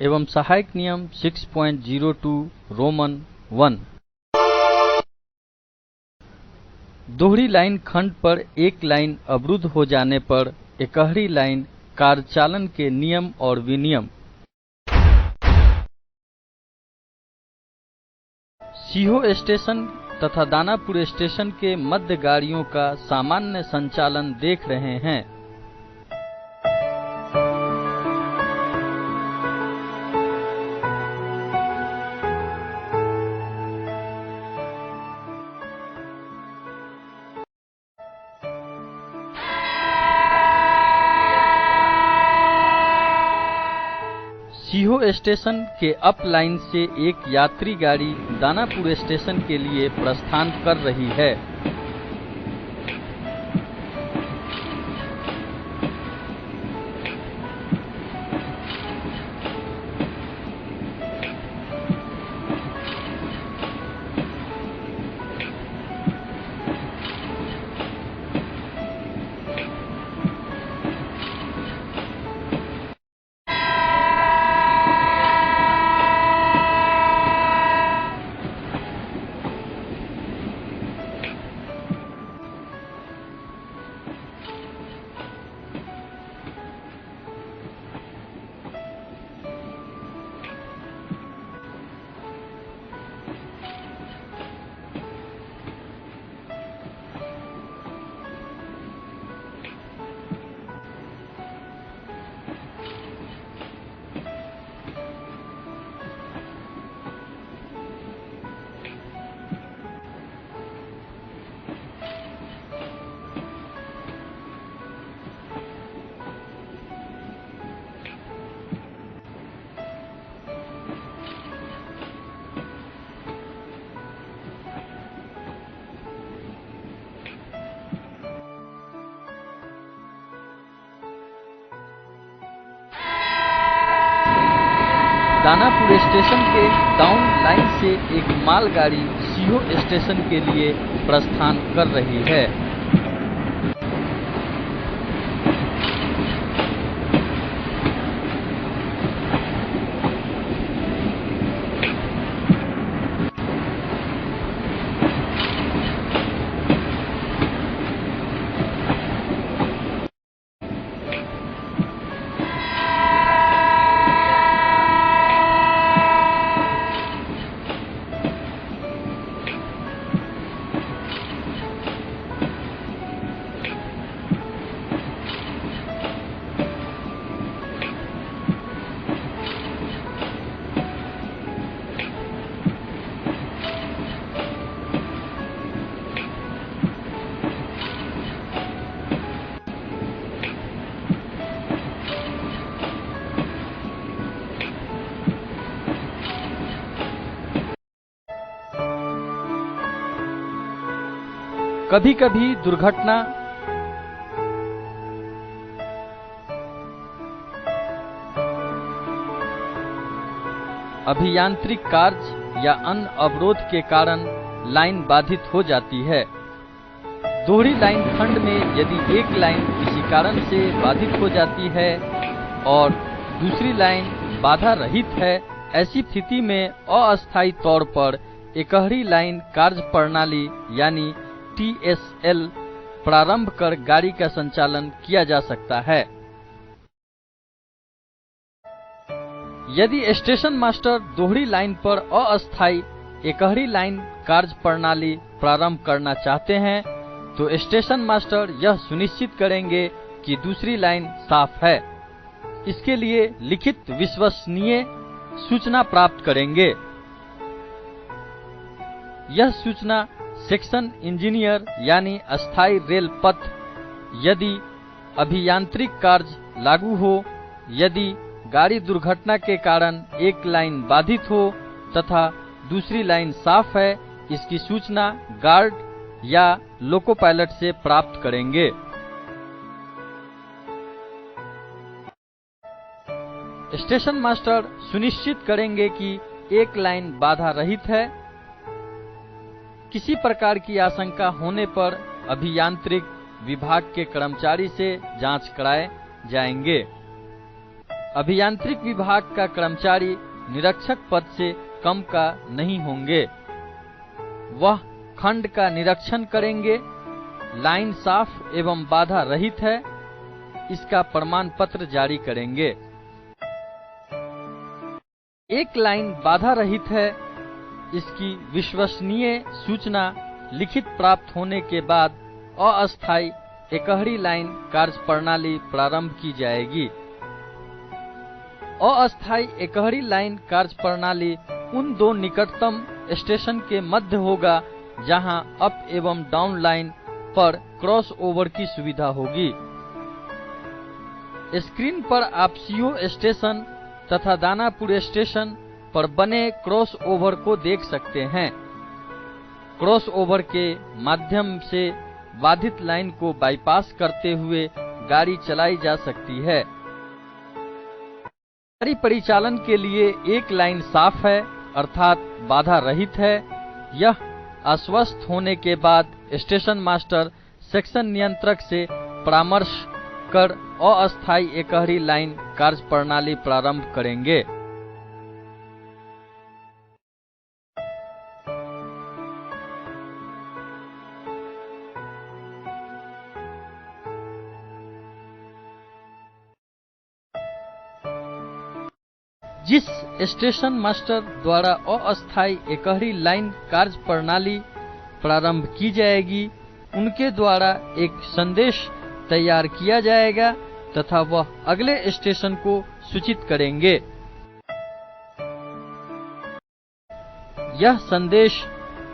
एवं सहायक नियम 6.02 रोमन 1। दोहरी लाइन खंड पर एक लाइन अवरुद्ध हो जाने पर एकहरी लाइन कार्यचालन के नियम और विनियम। सीहो स्टेशन तथा दानापुर स्टेशन के मध्य गाड़ियों का सामान्य संचालन देख रहे हैं। सीहो स्टेशन के अप लाइन से एक यात्री गाड़ी दानापुर स्टेशन के लिए प्रस्थान कर रही है। दानापुर स्टेशन के डाउन लाइन से एक मालगाड़ी सीहो स्टेशन के लिए प्रस्थान कर रही है। कभी कभी दुर्घटना अभियांत्रिक कार्य या अन्य अवरोध के कारण लाइन बाधित हो जाती है। दोहरी लाइन खंड में यदि एक लाइन किसी कारण से बाधित हो जाती है और दूसरी लाइन बाधा रहित है, ऐसी स्थिति में अस्थायी तौर पर एकहरी लाइन कार्य प्रणाली यानी TSL प्रारंभ कर गाड़ी का संचालन किया जा सकता है। यदि स्टेशन मास्टर दोहरी लाइन पर अस्थायी एकहरी लाइन कार्य प्रणाली प्रारंभ करना चाहते हैं तो स्टेशन मास्टर यह सुनिश्चित करेंगे कि दूसरी लाइन साफ है। इसके लिए लिखित विश्वसनीय सूचना प्राप्त करेंगे। यह सूचना सेक्शन इंजीनियर यानी अस्थायी रेल पथ यदि अभियांत्रिक कार्य लागू हो, यदि गाड़ी दुर्घटना के कारण एक लाइन बाधित हो तथा दूसरी लाइन साफ है, इसकी सूचना गार्ड या लोको पायलट से प्राप्त करेंगे। स्टेशन मास्टर सुनिश्चित करेंगे कि एक लाइन बाधा रहित है। किसी प्रकार की आशंका होने पर अभियांत्रिक विभाग के कर्मचारी से जांच कराए जाएंगे। अभियांत्रिक विभाग का कर्मचारी निरीक्षक पद से कम का नहीं होंगे। वह खंड का निरीक्षण करेंगे, लाइन साफ एवं बाधा रहित है, इसका प्रमाण पत्र जारी करेंगे। एक लाइन बाधा रहित है, इसकी विश्वसनीय सूचना लिखित प्राप्त होने के बाद अस्थायी एकहरी लाइन कार्यप्रणाली प्रारंभ की जाएगी। अस्थायी एकहरी लाइन कार्यप्रणाली उन दो निकटतम स्टेशन के मध्य होगा जहां अप एवं डाउन लाइन पर क्रॉस ओवर की सुविधा होगी। स्क्रीन पर आप सीहो स्टेशन तथा दानापुर स्टेशन पर बने क्रॉस ओवर को देख सकते हैं। क्रॉस ओवर के माध्यम से बाधित लाइन को बाईपास करते हुए गाड़ी चलाई जा सकती है। गाड़ी परिचालन के लिए एक लाइन साफ है अर्थात बाधा रहित है। यह आश्वस्त होने के बाद स्टेशन मास्टर सेक्शन नियंत्रक से परामर्श कर अस्थायी एकहरी लाइन कार्यप्रणाली प्रारंभ करेंगे। जिस स्टेशन मास्टर द्वारा अस्थायी एकहरी लाइन कार्यप्रणाली प्रारंभ की जाएगी, उनके द्वारा एक संदेश तैयार किया जाएगा तथा वह अगले स्टेशन को सूचित करेंगे। यह संदेश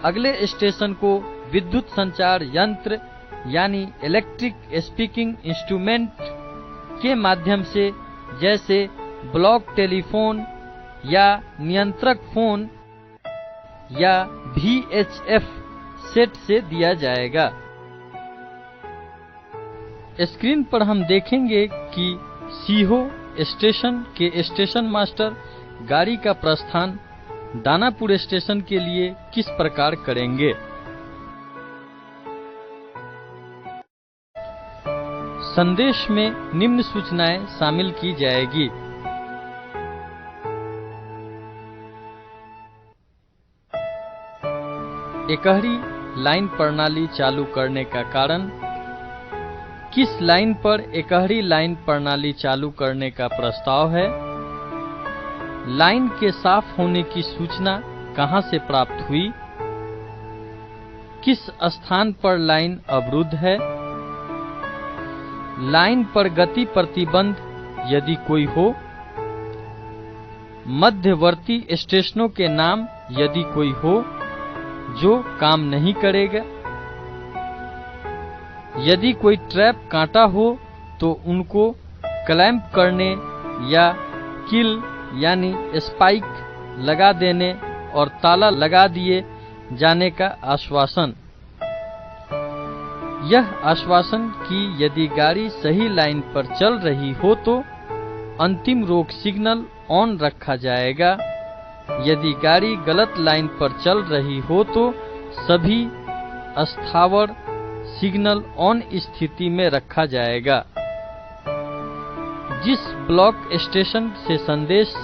अगले स्टेशन को विद्युत संचार यंत्र यानी इलेक्ट्रिक स्पीकिंग इंस्ट्रूमेंट के माध्यम से जैसे ब्लॉक टेलीफोन या नियंत्रक फोन या VHF सेट से दिया जाएगा। स्क्रीन पर हम देखेंगे कि सीहो स्टेशन के स्टेशन मास्टर गाड़ी का प्रस्थान दानापुर स्टेशन के लिए किस प्रकार करेंगे। संदेश में निम्न सूचनाएं शामिल की जाएगी। एकहरी लाइन प्रणाली चालू करने का कारण, किस लाइन पर एकहरी लाइन प्रणाली चालू करने का प्रस्ताव है, लाइन के साफ होने की सूचना कहां से प्राप्त हुई, किस स्थान पर लाइन अवरुद्ध है, लाइन पर गति प्रतिबंध यदि कोई हो, मध्यवर्ती स्टेशनों के नाम यदि कोई हो जो काम नहीं करेगा, यदि कोई ट्रैप कांटा हो तो उनको क्लैंप करने या किल यानी स्पाइक लगा देने और ताला लगा दिए जाने का आश्वासन। यह आश्वासन कि यदि गाड़ी सही लाइन पर चल रही हो तो अंतिम रोक सिग्नल ऑन रखा जाएगा। यदि गाड़ी गलत लाइन पर चल रही हो तो सभी स्थावर सिग्नल ऑन स्थिति में रखा जाएगा। जिस ब्लॉक स्टेशन से संदेश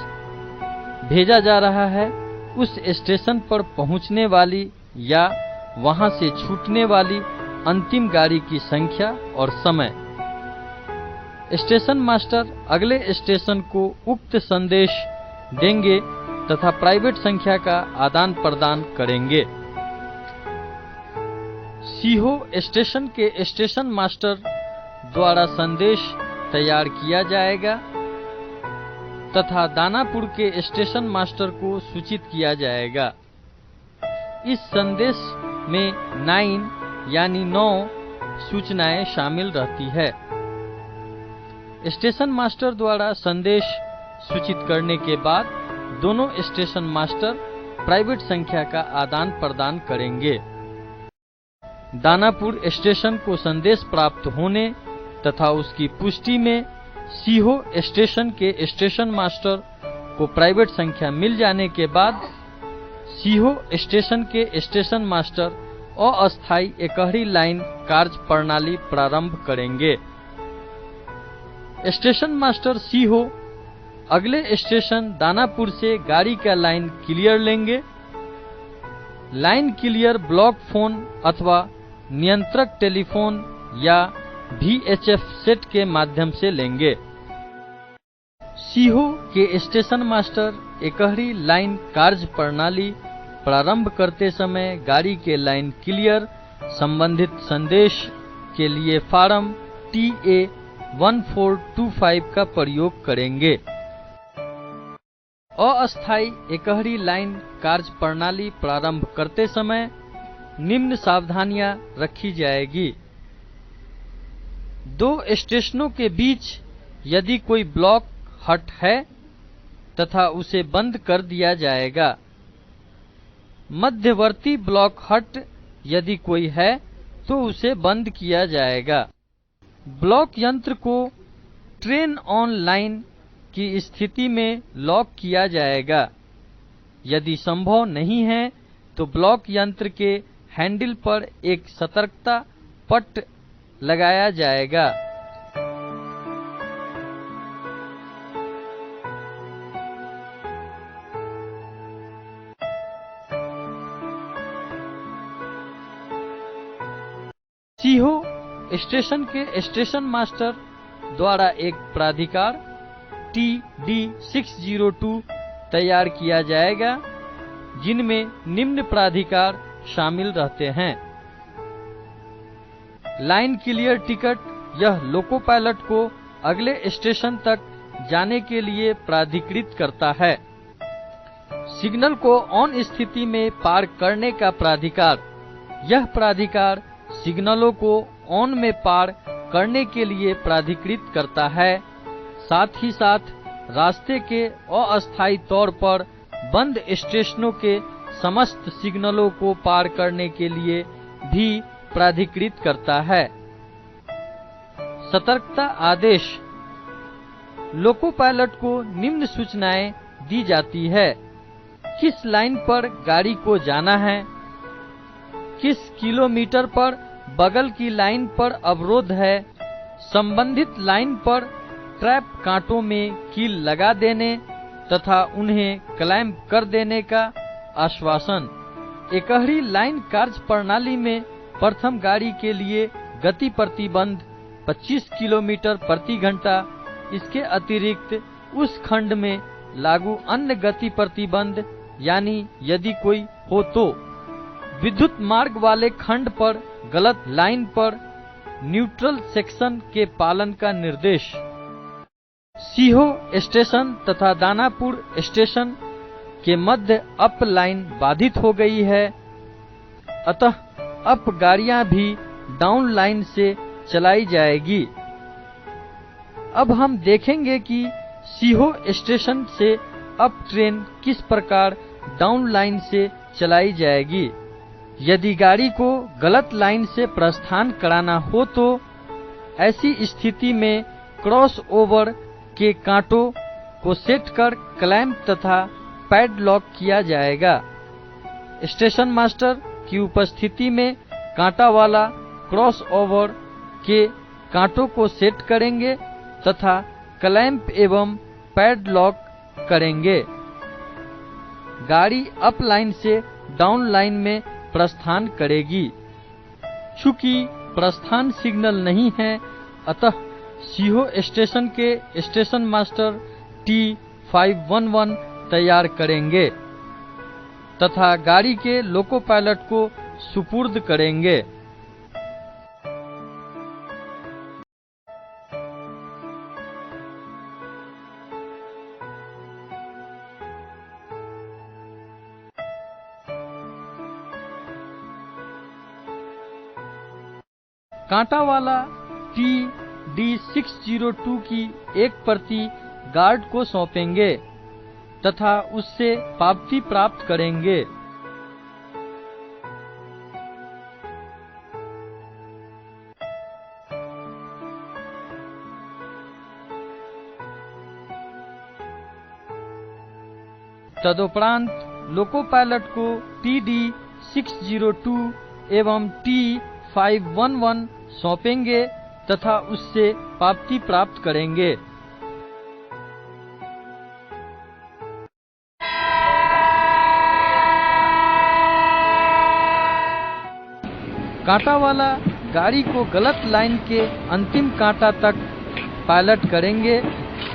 भेजा जा रहा है उस स्टेशन पर पहुंचने वाली या वहां से छूटने वाली अंतिम गाड़ी की संख्या और समय। स्टेशन मास्टर अगले स्टेशन को उक्त संदेश देंगे तथा प्राइवेट संख्या का आदान प्रदान करेंगे। सीहो स्टेशन के स्टेशन मास्टर द्वारा संदेश तैयार किया जाएगा तथा दानापुर के स्टेशन मास्टर को सूचित किया जाएगा। इस संदेश में 9 यानी 9 सूचनाएं शामिल रहती है। स्टेशन मास्टर द्वारा संदेश सूचित करने के बाद दोनों स्टेशन मास्टर प्राइवेट संख्या का आदान प्रदान करेंगे। दानापुर स्टेशन को संदेश प्राप्त होने तथा उसकी पुष्टि में सीहो स्टेशन के स्टेशन मास्टर को प्राइवेट संख्या मिल जाने के बाद सीहो स्टेशन के स्टेशन मास्टर अस्थायी एकहरी लाइन कार्यप्रणाली प्रारंभ करेंगे। स्टेशन मास्टर सीहो अगले स्टेशन दानापुर से गाड़ी का लाइन क्लियर लेंगे। लाइन क्लियर ब्लॉक फोन अथवा नियंत्रक टेलीफोन या VHF सेट के माध्यम से लेंगे। सीहो के स्टेशन मास्टर एकहरी लाइन कार्य प्रणाली प्रारंभ करते समय गाड़ी के लाइन क्लियर संबंधित संदेश के लिए फार्म TA 1425 का प्रयोग करेंगे। अस्थायी एकहरी लाइन कार्य प्रणाली प्रारंभ करते समय निम्न सावधानियां रखी जाएगी। दो स्टेशनों के बीच यदि कोई ब्लॉक हट है तथा उसे बंद कर दिया जाएगा। मध्यवर्ती ब्लॉक हट यदि कोई है तो उसे बंद किया जाएगा। ब्लॉक यंत्र को ट्रेन ऑन लाइन की स्थिति में लॉक किया जाएगा। यदि संभव नहीं है तो ब्लॉक यंत्र के हैंडल पर एक सतर्कता पट्ट लगाया जाएगा। सीहो स्टेशन के स्टेशन मास्टर द्वारा एक प्राधिकार TD 602 तैयार किया जाएगा, जिनमें निम्न प्राधिकार शामिल रहते हैं। लाइन क्लियर टिकट, यह लोको पायलट को अगले स्टेशन तक जाने के लिए प्राधिकृत करता है। सिग्नल को ऑन स्थिति में पार करने का प्राधिकार, यह प्राधिकार सिग्नलों को ऑन में पार करने के लिए प्राधिकृत करता है। साथ ही साथ रास्ते के अस्थायी तौर पर बंद स्टेशनों के समस्त सिग्नलों को पार करने के लिए भी प्राधिकृत करता है। सतर्कता आदेश, लोको पायलट को निम्न सूचनाएं दी जाती है। किस लाइन पर गाड़ी को जाना है, किस किलोमीटर पर बगल की लाइन पर अवरोध है, संबंधित लाइन पर ट्रैप कांटों में कील लगा देने तथा उन्हें क्लैंप कर देने का आश्वासन। एकहरी लाइन कार्य प्रणाली में प्रथम गाड़ी के लिए गति प्रतिबंध 25 किलोमीटर प्रति घंटा। इसके अतिरिक्त उस खंड में लागू अन्य गति प्रतिबंध यानी यदि कोई हो तो विद्युत मार्ग वाले खंड पर गलत लाइन पर न्यूट्रल सेक्शन के पालन का निर्देश। सीहो स्टेशन तथा दानापुर स्टेशन के मध्य अप लाइन बाधित हो गई है, अतः अप गाड़ियां भी डाउन लाइन से चलाई जाएगी। अब हम देखेंगे कि सीहो स्टेशन से अप ट्रेन किस प्रकार डाउन लाइन से चलाई जाएगी। यदि गाड़ी को गलत लाइन से प्रस्थान कराना हो तो ऐसी स्थिति में क्रॉस ओवर के कांटों को सेट कर क्लैंप तथा पैडलॉक किया जाएगा। स्टेशन मास्टर की उपस्थिति में कांटा वाला क्रॉस ओवर के कांटों को सेट करेंगे तथा क्लैंप एवं पैडलॉक करेंगे। गाड़ी अप लाइन से डाउन लाइन में प्रस्थान करेगी। चूंकि प्रस्थान सिग्नल नहीं है, अतः सीहो स्टेशन के स्टेशन मास्टर T511 तैयार करेंगे तथा गाड़ी के लोको पायलट को सुपुर्द करेंगे। कांटा वाला TD 602 की एक प्रति गार्ड को सौंपेंगे तथा उससे पावती प्राप्त करेंगे। तदुपरांत लोको पायलट को TD 602 एवं T511 सौंपेंगे तथा उससे पावती प्राप्त करेंगे। कांटा वाला गाड़ी को गलत लाइन के अंतिम कांटा तक पायलट करेंगे।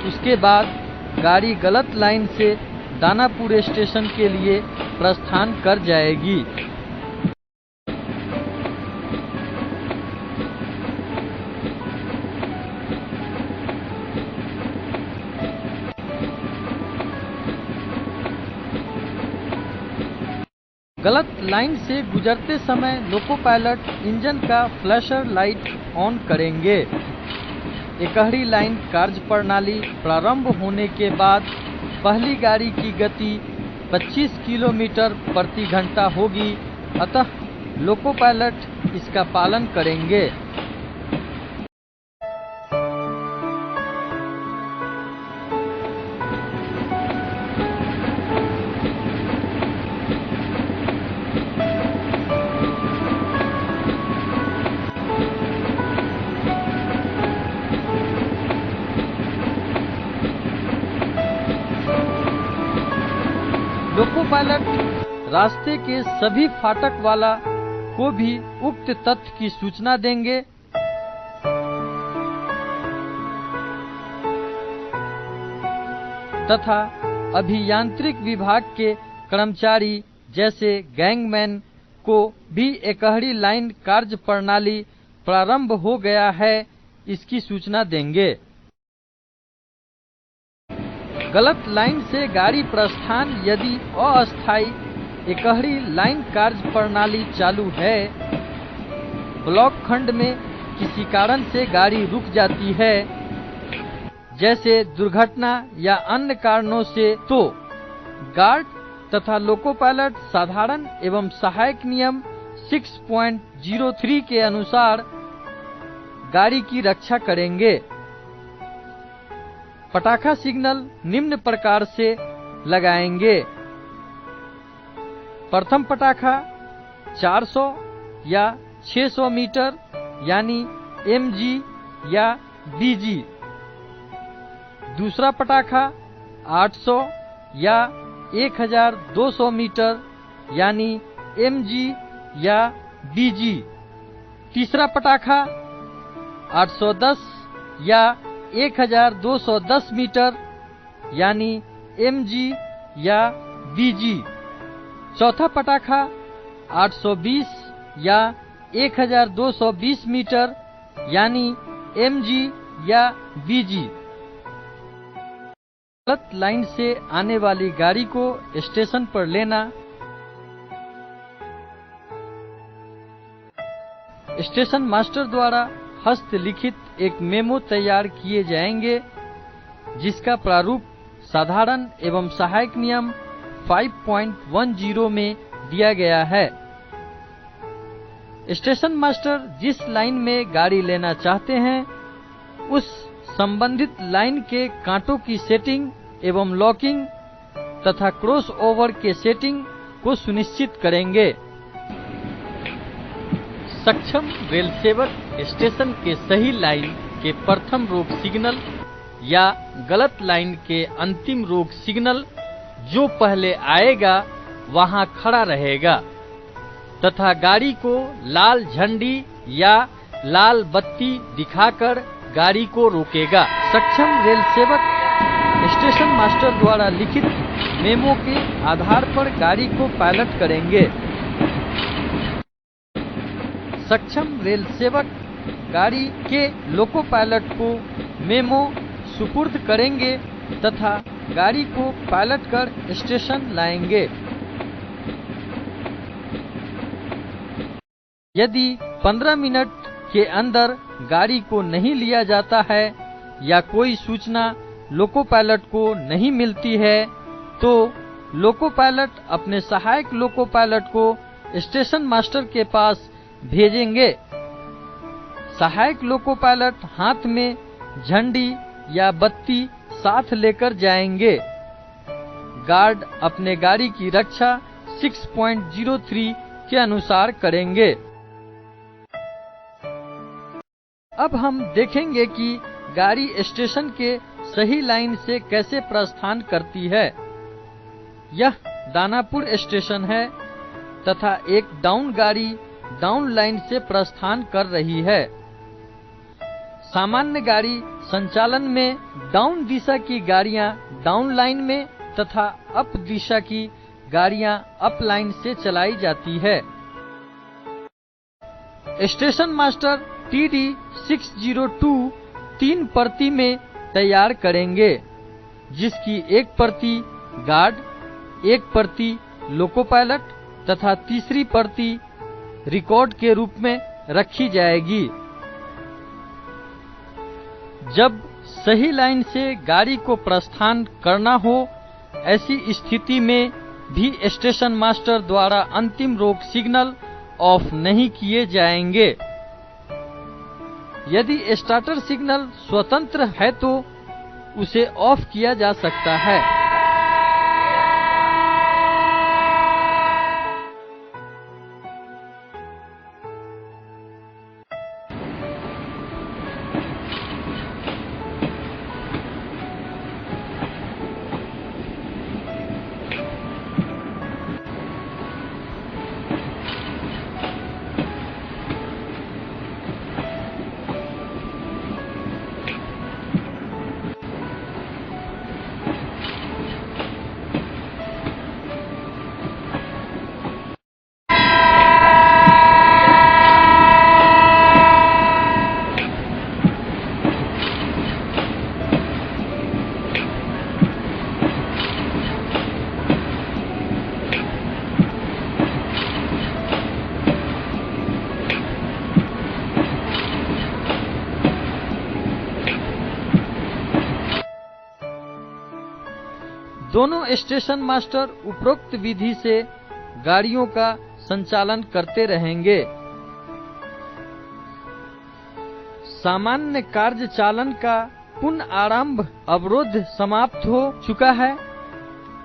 उसके बाद गाड़ी गलत लाइन से दानापुर स्टेशन के लिए प्रस्थान कर जाएगी। गलत लाइन से गुजरते समय लोको पायलट इंजन का फ्लैशर लाइट ऑन करेंगे। इकहरी लाइन कार्य प्रणाली प्रारंभ होने के बाद पहली गाड़ी की गति 25 किलोमीटर प्रति घंटा होगी, अतः लोको पायलट इसका पालन करेंगे। लोको पायलट रास्ते के सभी फाटक वाला को भी उक्त तथ्य की सूचना देंगे। तथा अभियांत्रिक विभाग के कर्मचारी जैसे गैंगमैन को भी इकहरी लाइन कार्य प्रणाली प्रारंभ हो गया है इसकी सूचना देंगे। गलत लाइन से गाड़ी प्रस्थान यदि अस्थायी इकहरी लाइन कार्य प्रणाली चालू है, ब्लॉक खंड में किसी कारण से गाड़ी रुक जाती है, जैसे दुर्घटना या अन्य कारणों से, तो गार्ड तथा लोको पायलट साधारण एवं सहायक नियम 6.03 के अनुसार गाड़ी की रक्षा करेंगे। पटाखा सिग्नल निम्न प्रकार से लगाएंगे। प्रथम पटाखा 400 या 600 मीटर यानी MG या BG। दूसरा पटाखा 800 या 1200 मीटर यानी MG या BG। तीसरा पटाखा 810 या 1210 मीटर यानी MG या BG। चौथा पटाखा 820 या 1220 मीटर यानी MG या BG। गलत लाइन से आने वाली गाड़ी को स्टेशन पर लेना। स्टेशन मास्टर द्वारा हस्तलिखित एक मेमो तैयार किए जाएंगे, जिसका प्रारूप साधारण एवं सहायक नियम 5.10 में दिया गया है। स्टेशन मास्टर जिस लाइन में गाड़ी लेना चाहते हैं, उस संबंधित लाइन के कांटों की सेटिंग एवं लॉकिंग तथा क्रॉस ओवर के सेटिंग को सुनिश्चित करेंगे। सक्षम रेल सेवक स्टेशन के सही लाइन के प्रथम रोक सिग्नल या गलत लाइन के अंतिम रोक सिग्नल जो पहले आएगा वहां खड़ा रहेगा तथा गाड़ी को लाल झंडी या लाल बत्ती दिखाकर गाड़ी को रोकेगा। सक्षम रेल सेवक स्टेशन मास्टर द्वारा लिखित मेमो के आधार पर गाड़ी को पायलट करेंगे। सक्षम रेल सेवक गाड़ी के लोको पायलट को मेमो सुपुर्द करेंगे तथा गाड़ी को पायलट कर स्टेशन लाएंगे। यदि 15 मिनट के अंदर गाड़ी को नहीं लिया जाता है या कोई सूचना लोको पायलट को नहीं मिलती है, तो लोको पायलट अपने सहायक लोको पायलट को स्टेशन मास्टर के पास भेजेंगे। सहायक लोको पायलट हाथ में झंडी या बत्ती साथ लेकर जाएंगे। गार्ड अपने गाड़ी की रक्षा 6.03 के अनुसार करेंगे। अब हम देखेंगे कि गाड़ी स्टेशन के सही लाइन से कैसे प्रस्थान करती है। यह दानापुर स्टेशन है तथा एक डाउन गाड़ी डाउन लाइन से प्रस्थान कर रही है। सामान्य गाड़ी संचालन में डाउन दिशा की गाड़ियां डाउन लाइन में तथा अप दिशा की गाड़ियां अप लाइन से चलाई जाती है। स्टेशन मास्टर TD 602 3 प्रति में तैयार करेंगे, जिसकी एक प्रति गार्ड, एक प्रति लोको पायलट तथा तीसरी प्रति रिकॉर्ड के रूप में रखी जाएगी। जब सही लाइन से गाड़ी को प्रस्थान करना हो, ऐसी स्थिति में भी स्टेशन मास्टर द्वारा अंतिम रोक सिग्नल ऑफ नहीं किए जाएंगे। यदि स्टार्टर सिग्नल स्वतंत्र है तो उसे ऑफ किया जा सकता है। दोनों स्टेशन मास्टर उपरोक्त विधि से गाड़ियों का संचालन करते रहेंगे। सामान्य कार्य चालन का पुनः आरंभ अवरोध समाप्त हो चुका है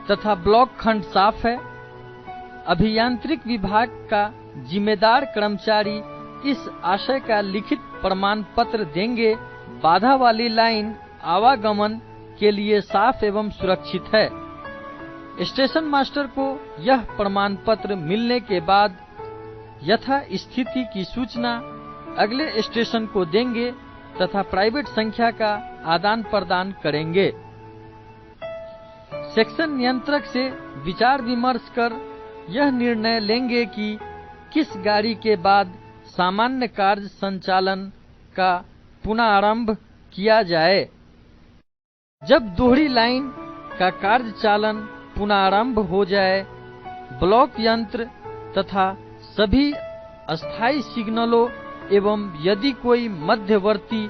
तथा ब्लॉक खंड साफ है। अभियांत्रिक विभाग का जिम्मेदार कर्मचारी इस आशय का लिखित प्रमाण पत्र देंगे, बाधा वाली लाइन आवागमन के लिए साफ एवं सुरक्षित है। स्टेशन मास्टर को यह प्रमाण पत्र मिलने के बाद यथा स्थिति की सूचना अगले स्टेशन को देंगे तथा प्राइवेट संख्या का आदान प्रदान करेंगे। सेक्शन नियंत्रक से विचार विमर्श कर यह निर्णय लेंगे कि किस गाड़ी के बाद सामान्य कार्य संचालन का पुनः आरंभ किया जाए। जब दोहरी लाइन का कार्य चालन पुनरारंभ हो जाए, ब्लॉक यंत्र तथा सभी अस्थायी सिग्नलों एवं यदि कोई मध्यवर्ती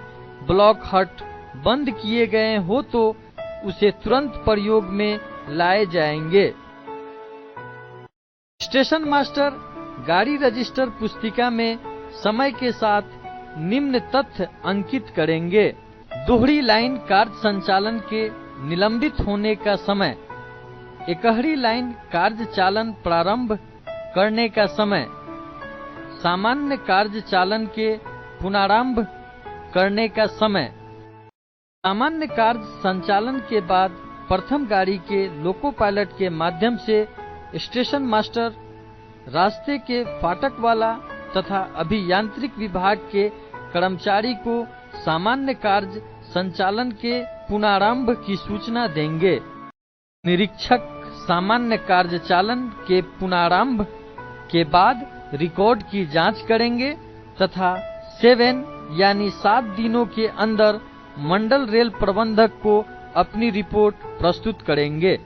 ब्लॉक हट बंद किए गए हो तो उसे तुरंत प्रयोग में लाए जाएंगे। स्टेशन मास्टर गाड़ी रजिस्टर पुस्तिका में समय के साथ निम्न तथ्य अंकित करेंगे। दोहरी लाइन कार्य संचालन के निलंबित होने का समय, एकहरी लाइन कार्य चालन प्रारंभ करने का समय, सामान्य कार्य चालन के पुनरारंभ करने का समय, सामान्य कार्य संचालन के बाद प्रथम गाड़ी के लोको पायलट के माध्यम से स्टेशन मास्टर रास्ते के फाटक वाला तथा अभियांत्रिक विभाग के कर्मचारी को सामान्य कार्य संचालन के पुनरारंभ की सूचना देंगे। निरीक्षक सामान्य कार्य चालन के पुनरारंभ के बाद रिकॉर्ड की जांच करेंगे तथा 7 यानी 7 दिनों के अंदर मंडल रेल प्रबंधक को अपनी रिपोर्ट प्रस्तुत करेंगे।